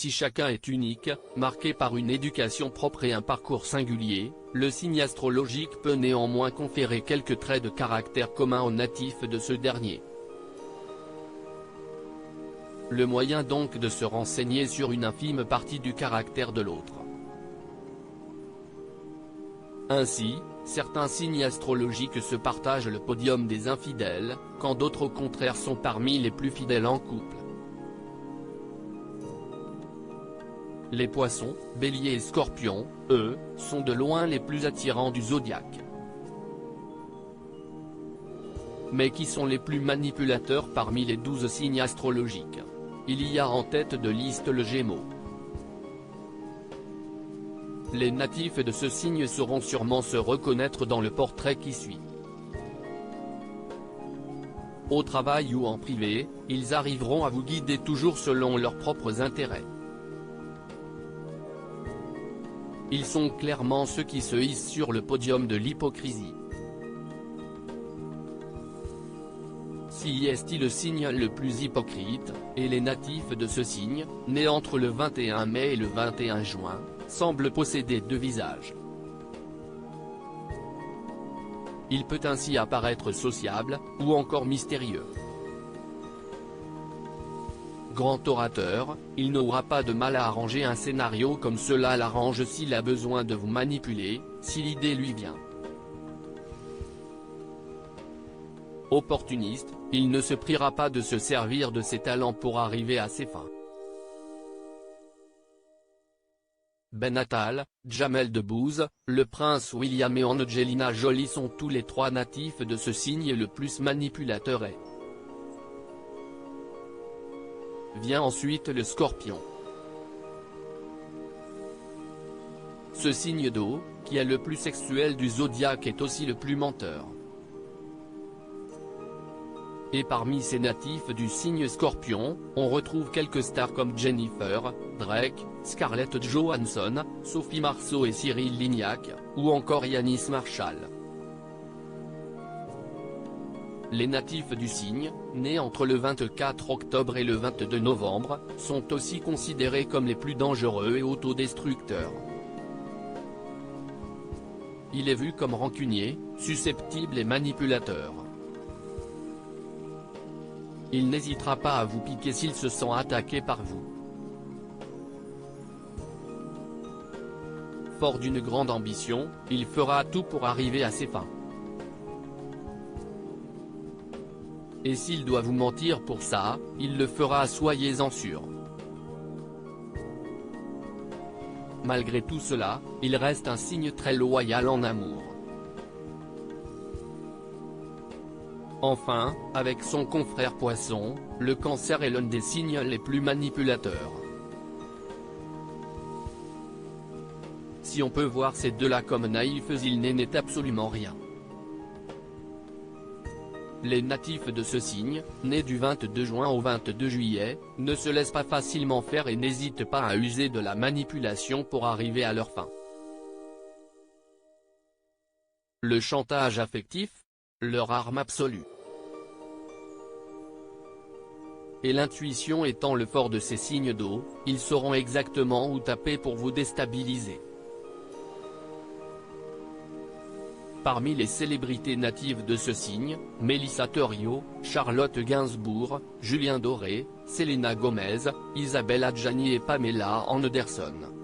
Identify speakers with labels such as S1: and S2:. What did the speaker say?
S1: Si chacun est unique, marqué par une éducation propre et un parcours singulier, le signe astrologique peut néanmoins conférer quelques traits de caractère communs aux natifs de ce dernier. Le moyen donc de se renseigner sur une infime partie du caractère de l'autre. Ainsi, certains signes astrologiques se partagent le podium des infidèles, quand d'autres au contraire sont parmi les plus fidèles en couple. Les poissons, béliers et scorpions, eux, sont de loin les plus attirants du zodiaque. Mais qui sont les plus manipulateurs parmi les 12 signes astrologiques? Il y a en tête de liste le Gémeaux. Les natifs de ce signe sauront sûrement se reconnaître dans le portrait qui suit. Au travail ou en privé, ils arriveront à vous guider toujours selon leurs propres intérêts. Ils sont clairement ceux qui se hissent sur le podium de l'hypocrisie. Si est le signe le plus hypocrite, et les natifs de ce signe, nés entre le 21 mai et le 21 juin, semblent posséder deux visages. Il peut ainsi apparaître sociable, ou encore mystérieux. Grand orateur, il n'aura pas de mal à arranger un scénario comme cela l'arrange s'il a besoin de vous manipuler, si l'idée lui vient. Opportuniste, il ne se priera pas de se servir de ses talents pour arriver à ses fins. Ben Attal, Jamel Debbouze, le prince William et Angelina Jolie sont tous les trois natifs de ce signe le plus manipulateur est. Vient ensuite le Scorpion. Ce signe d'eau, qui est le plus sexuel du zodiaque est aussi le plus menteur. Et parmi ces natifs du signe Scorpion, on retrouve quelques stars comme Jennifer, Drake, Scarlett Johansson, Sophie Marceau et Cyril Lignac, ou encore Yanis Marshall. Les natifs du signe, nés entre le 24 octobre et le 22 novembre, sont aussi considérés comme les plus dangereux et autodestructeurs. Il est vu comme rancunier, susceptible et manipulateur. Il n'hésitera pas à vous piquer s'il se sent attaqué par vous. Fort d'une grande ambition, il fera tout pour arriver à ses fins. Et s'il doit vous mentir pour ça, il le fera, soyez-en sûr. Malgré tout cela, il reste un signe très loyal en amour. Enfin, avec son confrère Poisson, le Cancer est l'un des signes les plus manipulateurs. Si on peut voir ces deux-là comme naïfs, il n'est absolument rien. Les natifs de ce signe, nés du 22 juin au 22 juillet, ne se laissent pas facilement faire et n'hésitent pas à user de la manipulation pour arriver à leur fin. Le chantage affectif, leur arme absolue. Et l'intuition étant le fort de ces signes d'eau, ils sauront exactement où taper pour vous déstabiliser. Parmi les célébrités natives de ce signe, Mélissa Theriault, Charlotte Gainsbourg, Julien Doré, Selena Gomez, Isabelle Adjani et Pamela Anderson.